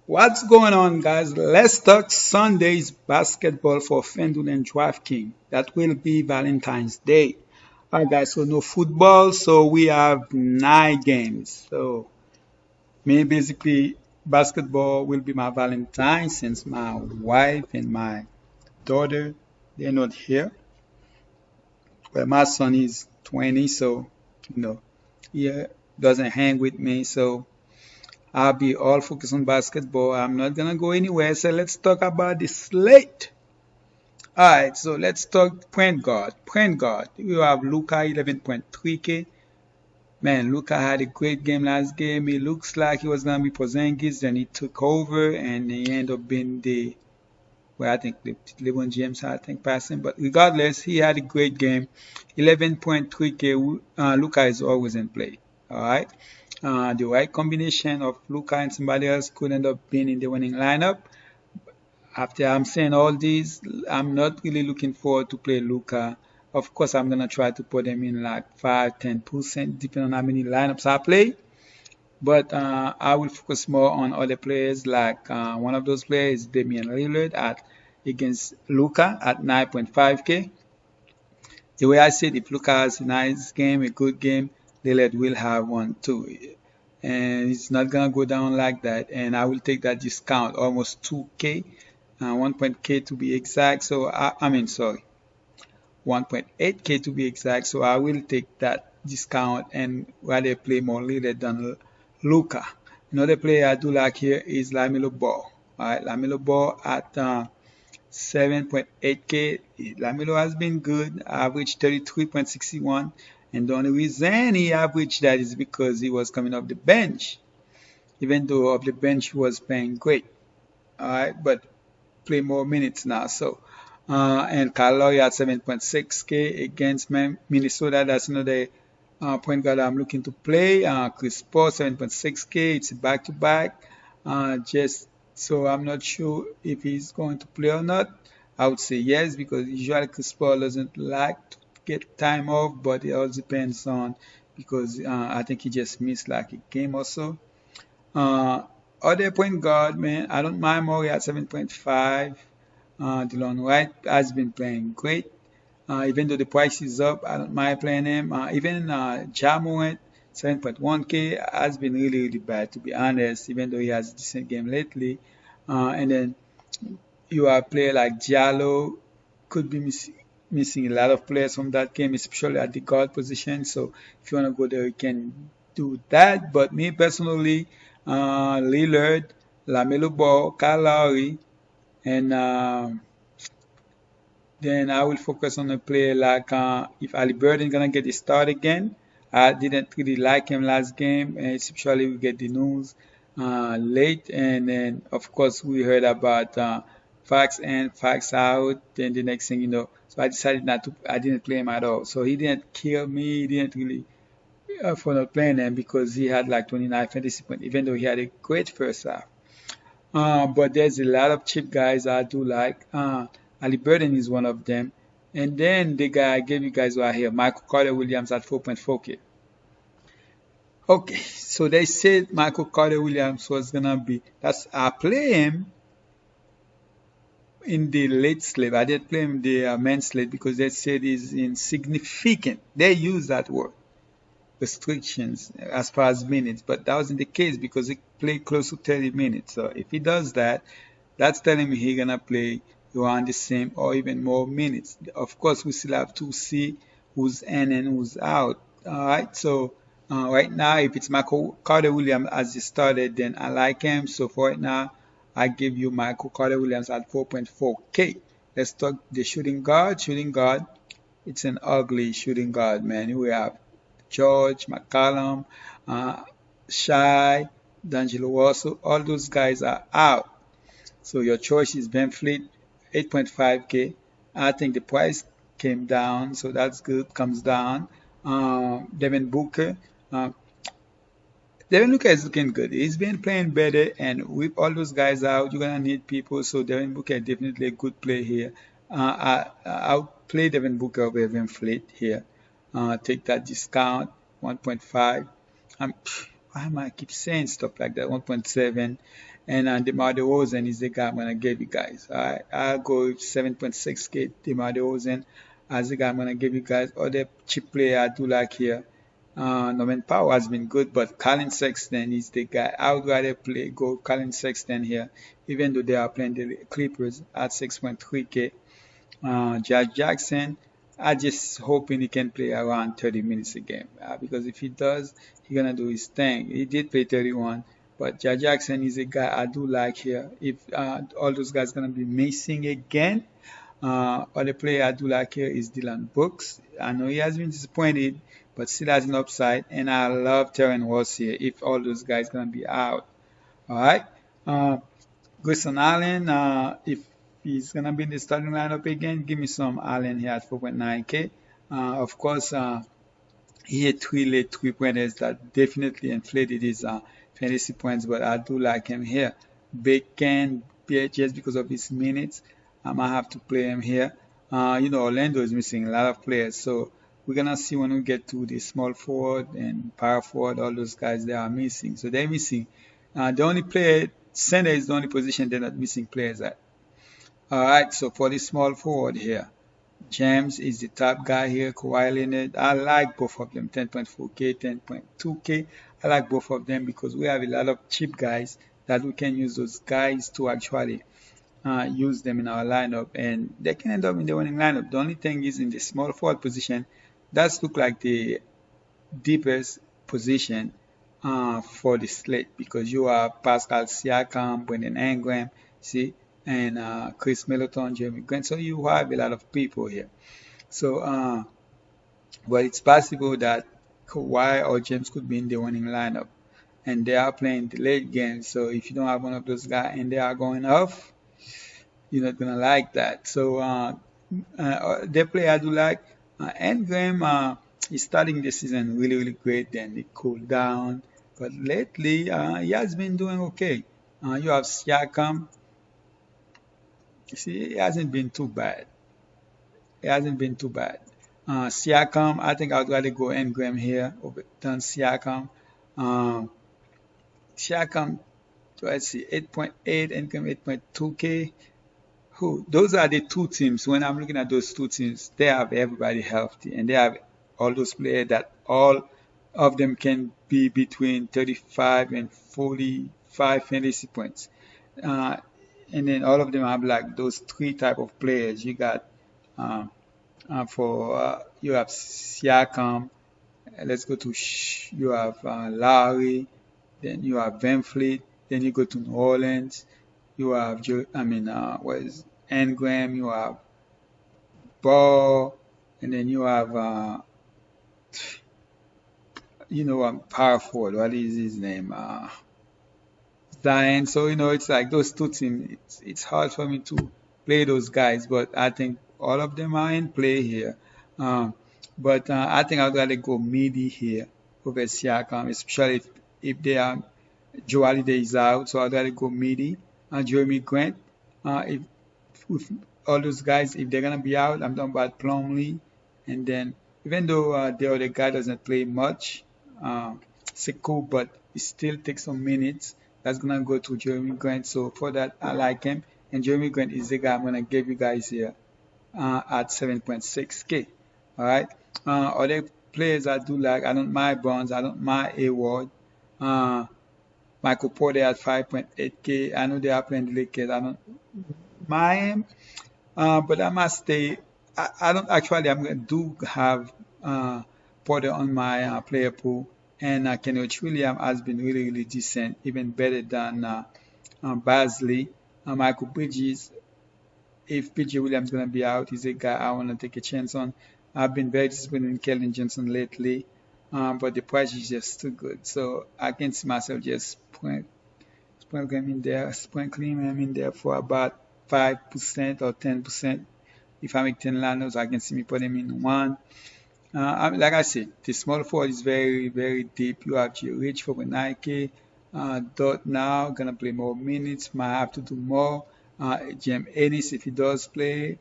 What's going on, guys? Let's talk Sunday's basketball for Fanduel and DraftKings. That will be Valentine's Day. All right, guys, so no football, so we have 9 games. So, me basically, basketball will be my Valentine since my wife and my daughter, they're not here. Well, my son is 20, so, you know, he doesn't hang with me, so I'll be all focused on basketball. I'm not gonna go anywhere. So let's talk about the slate. Alright, so let's talk point guard. Point guard. You have Luka 11.3K. Man, Luka had a great game last game. It looks like he was gonna be Porzingis, then he took over and he ended up being the I think the LeBron James I think passing. But regardless, he had a great game. 11.3K. Luka is always in play. Alright. The right combination of Luka and somebody else could end up being in the winning lineup. After I'm saying all these, I'm not really looking forward to play Luka. Of course, I'm gonna try to put him in like 5-10%, depending on how many lineups I play. But I will focus more on other players. Like one of those players is Damian Lillard at against Luka at 9.5K. The way I see it, if Luka has a nice game, a good game, Lillard will have one too. And it's not gonna go down like that. And I will take that discount, almost 2K, 1.K to be exact. So I mean, sorry, 1.8K to be exact. So I will take that discount and rather play more Lillard than Luka. Another player I do like here is LaMelo Ball. All right, LaMelo Ball at 7.8K. LaMelo has been good, averaged 33.61. And the only reason he averaged that is because he was coming off the bench. Even though off the bench he was playing great. Alright, but play more minutes now. So and Carla at 7.6K against Minnesota. That's another point guard I'm looking to play. Chris Paul 7.6K. It's back to back. Just so I'm not sure if he's going to play or not. I would say yes because usually Chris Paul doesn't like to get time off, but it all depends on because I think he just missed like a game or so. Other point guard, man, I don't mind Murray at 7.5. Delon White has been playing great. Even though the price is up, I don't mind playing him. Even Ja Morant, 7.1K, has been really, really bad, to be honest, even though he has a decent game lately. And then you have a player like Giallo, could be missing a lot of players from that game, especially at the guard position. So if you want to go there, you can do that. But me personally, Lillard, LaMelo Ball, Kyle Lowry, and then I will focus on a player like if Halliburton gonna get a start again. I didn't really like him last game, and especially we get the news late, and then of course we heard about facts in, facts out. Then the next thing you know, so I decided not to. I didn't play him at all. So he didn't kill me. He didn't really for not playing him because he had like 29 fantasy points, even though he had a great first half. But there's a lot of cheap guys I do like. Halliburton is one of them. And then the guy I gave you guys right here, Michael Carter Williams at 4.4K. Okay, so they said Michael Carter Williams was gonna be. I play him in the late slate. I did play him in the main slate because they said he's insignificant. They use that word restrictions as far as minutes, but that wasn't the case because he played close to 30 minutes. So if he does that, that's telling me he's gonna play around the same or even more minutes. Of course, we still have to see who's in and who's out. All right, so right now, if it's Michael Carter Williams as he started, then I like him. So for right now, I give you Michael Carter Williams at 4.4K. Let's talk the shooting guard. Shooting guard, it's an ugly shooting guard, man. We have George, McCallum, Shy, D'Angelo Russell, all those guys are out. So your choice is Ben Fleet, 8.5K. I think the price came down, so that's good, comes down. Devin Booker. Devin Booker is looking good. He's been playing better, and with all those guys out, you're going to need people. So Devin Booker is definitely a good play here. I'll play Devin Booker over Ben Fleet here. Take that discount, 1.5. why am I keep saying stuff like that? 1.7. And DeMar DeRozan is the guy I'm gonna give you guys. All right, I'll go with 7.6K DeMar DeRozan as the guy I'm gonna give you guys. Other cheap player I do like here. Norman Powell has been good, but Colin Sexton is the guy. I would rather go Colin Sexton here, even though they are playing the Clippers at 6.3K. Josh Jackson, I just hoping he can play around 30 minutes a game because if he does, he's gonna do his thing. He did play 31, but Josh Jackson is a guy I do like here. If all those guys gonna be missing again, other player I do like here is Delon Brooks. I know he has been disappointed, but still has an upside, and I love Terrence Ross here. If all those guys gonna be out, all right. Grayson Allen, if he's gonna be in the starting lineup again, give me some Allen here at 4.9K. Of course, he had 3 late 3-pointers that definitely inflated his fantasy points, but I do like him here. Bacon, just because of his minutes, I might have to play him here. Orlando is missing a lot of players, so we're gonna see when we get to the small forward and power forward, all those guys they are missing. So they're missing. The only player, center is the only position they're not missing players at. All right, so for the small forward here, James is the top guy here. Kawhi Leonard, I like both of them, 10.4K, 10.2K. I like both of them because we have a lot of cheap guys that we can use those guys to actually use them in our lineup, and they can end up in the winning lineup. The only thing is in the small forward position, that's look like the deepest position for the slate because you have Pascal Siakam, Brandon Ingram, see, and Chris Middleton, Jeremy Grant. So you have a lot of people here. So, but it's possible that Kawhi or James could be in the winning lineup, and they are playing the late game. So if you don't have one of those guys and they are going off, you're not gonna like that. So the player I do like, Ingram is starting the season really, really great. Then he cooled down, but lately he has been doing okay. You have Siakam. You see, it hasn't been too bad. It hasn't been too bad. Siakam, I think I'd rather go Ingram here over than Siakam. Siakam, let's see, 8.8, Ingram 8.2K. Those are the two teams. When I'm looking at those two teams, they have everybody healthy, and they have all those players that all of them can be between 35 and 45 fantasy points. And then all of them have like those 3 type of players. You got you have Siakam. Let's go to you have Lowry. Then you have Van Fleet. Then you go to New Orleans. You have what is Ingram? You have Ball, and then you have power forward. What is his name? Zion. So it's like those two teams. It's hard for me to play those guys, but I think all of them are in play here. But I think I'd rather go midi here over Siakam, especially if they are Joe Holiday is out, so I'd rather go midi. Jeremy Grant, if with all those guys, if they're gonna be out, I'm talking about Plumlee, and then even though the other guy doesn't play much, Sekou, but he still takes some minutes. That's gonna go to Jeremy Grant. So for that, I like him, and Jeremy Grant is the guy I'm gonna give you guys here at 7.6K. All right. Other players I do like, I don't mind Bonds, I don't mind Award. Michael Porter at 5.8K. I know they are playing the Lakers. I don't mind him, but I must stay. I don't actually. Do have Porter on my player pool, and Kenrich Williams has been really, really decent, even better than Basley. Michael Bridges. If PJ Williams gonna be out, he's a guy I wanna take a chance on. I've been very disappointed in Keldon Johnson lately. But the price is just too good. So I can see myself just sprinkling him in there for about 5% or 10%. If I make 10 lineups, I can see me put him in one. Like I said, the small forward is very, very deep. You have G Rich for 9K. Dot now, gonna play more minutes, might have to do more. Jim Ennis, if he does play,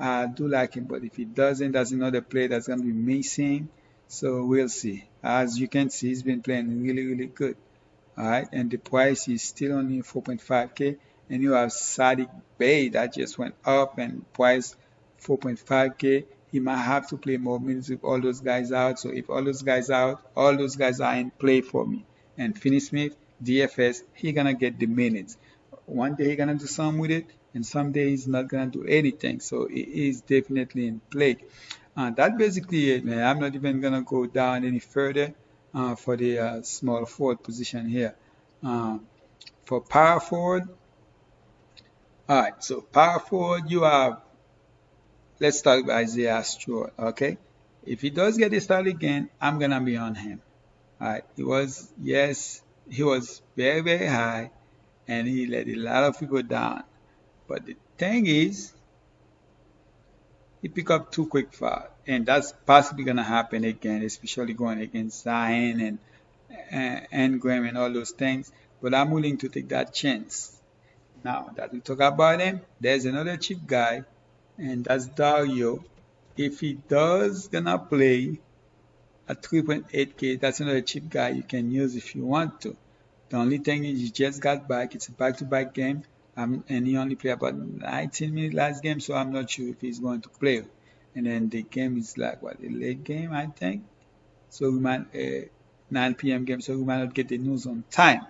I do like him, but if he doesn't, that's another player that's gonna be missing. So we'll see. as you can see, he's been playing really good. All right, and the price is still only 4.5K. And you have Sadiq Bey that just went up and price 4.5K. He might have to play more minutes with all those guys out. So if all those guys out, all those guys are in play for me. And Finney Smith, DFS, he gonna get the minutes. One day he gonna do something with it, and someday he's not gonna do anything. So it is definitely in play. That's basically it, man. I'm not even gonna go down any further for the small forward position here. For power forward, all right. So power forward, you have. Let's start with Isaiah Stewart. Okay, if he does get a start again, I'm gonna be on him. All right. He was very high, and he let a lot of people down. But the thing is, he picked up 2 quick fouls, and that's possibly gonna happen again, especially going against Zion and Graham and all those things. But I'm willing to take that chance. Now that we talk about him, there's another cheap guy, and that's Dario. If he does gonna play at 3.8K, that's another cheap guy you can use if you want to. The only thing is he just got back. It's a back-to-back game, and he only played about 19 minutes last game, so I'm not sure if he's going to play. And then the game is like what, a late game, I think. So we might 9 p.m. game, so we might not get the news on time.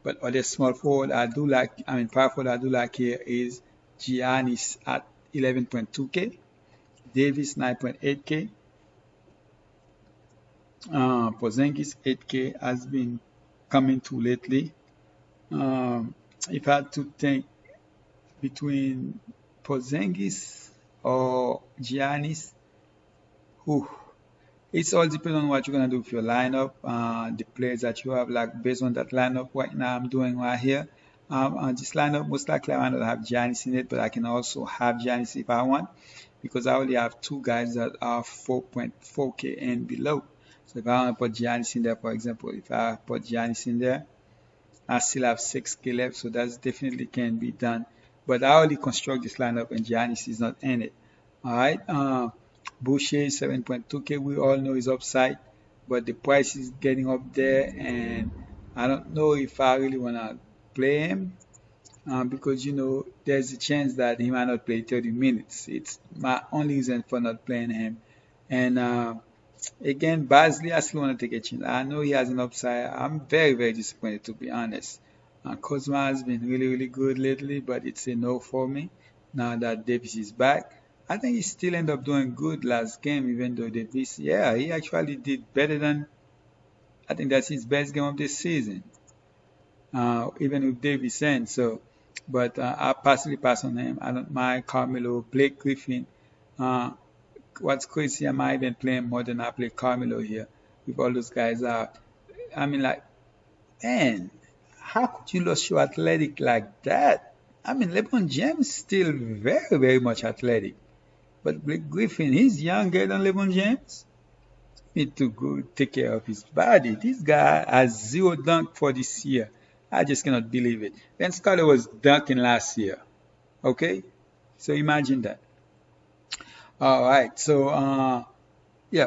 But other small forward power forward I do like here is Giannis at 11.2K, Davis 9.8K, Porzingis 8K has been coming to lately. If I had to think between Porzingis or Giannis, it's all depends on what you're gonna do with your lineup, the players that you have. Like based on that lineup right now, I'm doing right here. On this lineup, most likely I might not have Giannis in it, but I can also have Giannis if I want, because I only have 2 guys that are 4.4K and below. So if I want to put Giannis in there, for example, if I put Giannis in there, I still have 6K left, so that definitely can be done. But I already construct this lineup and Giannis is not in it. All right. Boucher 7.2K, we all know is upside, but the price is getting up there, and I don't know if I really want to play him because there's a chance that he might not play 30 minutes. It's my only reason for not playing him. And again, Basley, I still want to take a chance. I know he has an upside. I'm very disappointed, to be honest. Kozma has been really good lately, but it's a no for me now that Davis is back. I think he still ended up doing good last game, even though Davis, he actually did better than, I think that's his best game of this season, even with Davis in. So, but I'll possibly pass on him. I don't mind Carmelo, Blake Griffin. What's crazy, I might even play him more than I play Carmelo here with all those guys out. I mean, like, man, how could you lose your athletic like that? I mean, LeBron James is still very much athletic. But Blake Griffin, he's younger than LeBron James. Need to go take care of his body. This guy has 0 dunk for this year. I just cannot believe it. Ben Scarlett was dunking last year. Okay? So imagine that. All right. So,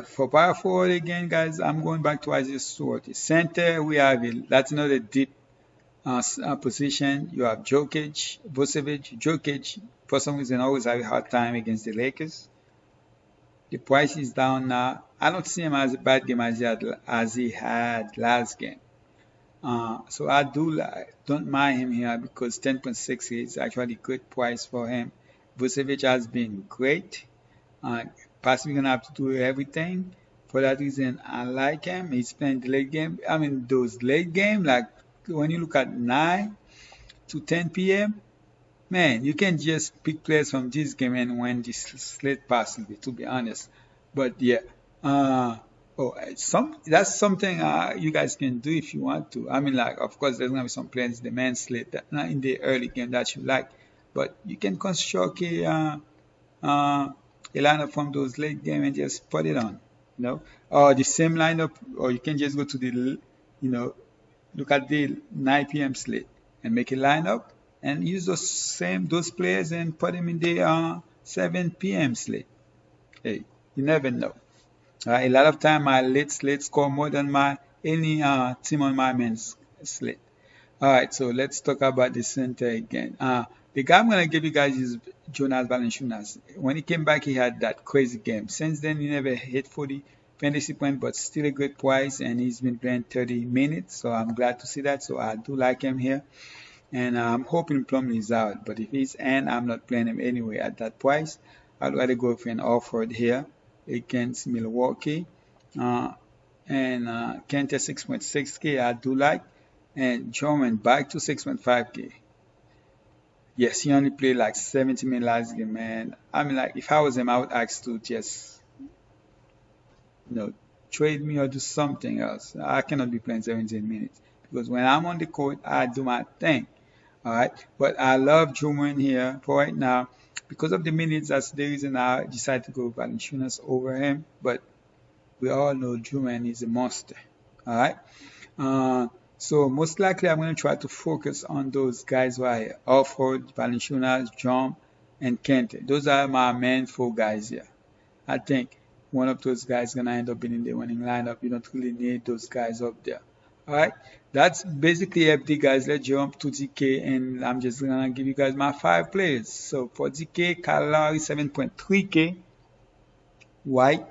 for power forward again, guys, I'm going back to Isaiah Stewart. Center, we have that's another deep position. You have Jokic, Vucevic. Jokic, for some reason, always have a hard time against the Lakers. The price is down now. I don't see him as a bad game as he had last game. So I don't mind him here because 10.6 is actually a good price for him. Vucevic has been great. Possibly gonna have to do everything. For that reason, I like him. He's playing the late game. I mean, those late game, like when you look at 9 to 10 p.m., man, you can just pick players from this game and win this slate possibly, to be honest. But yeah, that's something you guys can do if you want to. I mean, like, of course, there's gonna be some players in the main slate that not in the early game that you like, but you can construct a lineup from those late game and just put it on, or the same lineup, or you can just go to the, look at the 9 p.m. slate and make a lineup and use those players and put them in the 7 p.m. slate. Hey, you never know. A lot of time my late score more than my any team on my men's slate. All right, so let's talk about the center again. The guy I'm gonna give you guys is Jonas Balanchina. When he came back, he had that crazy game. Since then, he never hit 40 fantasy points, but still a great price, and he's been playing 30 minutes. So I'm glad to see that. So I do like him here, and I'm hoping Plumlee is out. But if he's in, I'm not playing him anyway at that price. I'd rather go for an offer here against Milwaukee. Uh, and Kent at 6.6K, I do like. And Drummond back to 6.5K. Yes, he only played like 70 minutes last game, man. I mean, like, if I was him, I would ask to just, you know, trade me or do something else. I cannot be playing 17 minutes because when I'm on the court, I do my thing. All right, but I love Drummond here for right now because of the minutes. That's the reason I decided to go Valanciunas over him. But we all know Drummond is a monster. All right. Uh, so most likely I'm going to try to focus on those guys right here. Alford, Valanciunas, John, and Kente. Those are my main four guys here. I think one of those guys is going to end up being in the winning lineup. You don't really need those guys up there. All right. That's basically FD, guys. Let's jump to DK, and I'm just going to give you guys my 5 players. So for DK, Carla 7.3K. White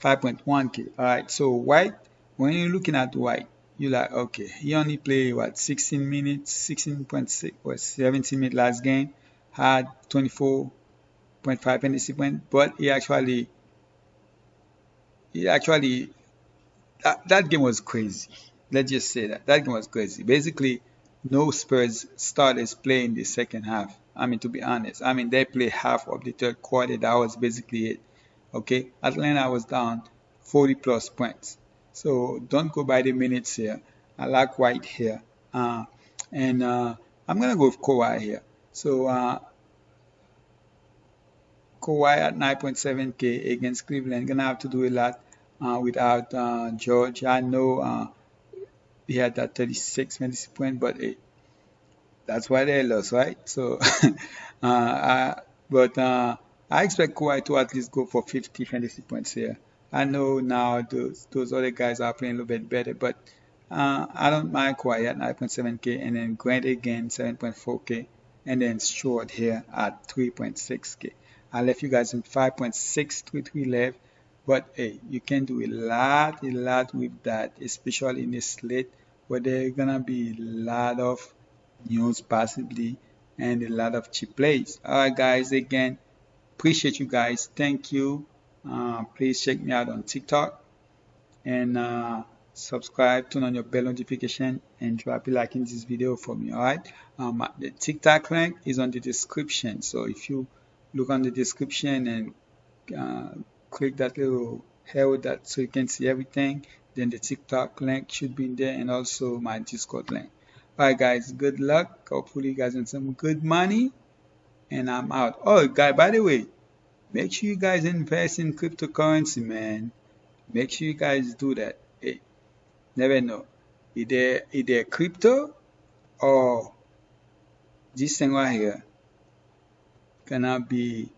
5.1K. All right, so White, when you're looking at White, you're like, okay, he only played what 16 minutes, 16.6 or 17 minutes last game, had 24.5 fantasy points, but he actually that game was crazy. Let's just say that game was crazy. Basically, no Spurs starters playing the second half. I mean, to be honest, I mean they played half of the third quarter. That was basically it. Okay, Atlanta was down 40 plus points. So don't go by the minutes here. I like White here, and I'm gonna go with Kawhi here. So Kawhi at 9.7K against Cleveland. Gonna have to do a lot without George. I know he had that 36 fantasy point, but that's why they lost, right? So, but I expect Kawhi to at least go for 50 fantasy points here. I know now those other guys are playing a little bit better, but I don't mind Kawhi at 9.7K, and then Grant again 7.4K, and then Short here at 3.6K. I left you guys in 5.633 left, but hey, you can do a lot with that, especially in this slate where there gonna be a lot of news possibly and a lot of cheap plays. All right, guys, again, appreciate you guys. Thank you. Please check me out on TikTok and subscribe, turn on your bell notification, and drop a like in this video for me. All right. The TikTok link is on the description. So if you look on the description and click that little arrow that so you can see everything, then the TikTok link should be in there, and also my Discord link. Alright guys, good luck. Hopefully you guys earn some good money. And I'm out. Oh guys, by the way, make sure you guys invest in cryptocurrency, man. Make sure you guys do that. Hey, never know. Either crypto or this thing right here gonna be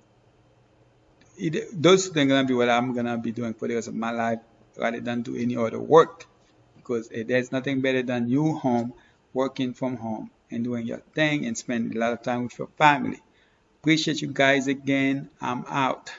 those things gonna be what I'm gonna be doing for the rest of my life rather than do any other work. Because there's nothing better than you home working from home and doing your thing and spending a lot of time with your family. Appreciate you guys again. I'm out.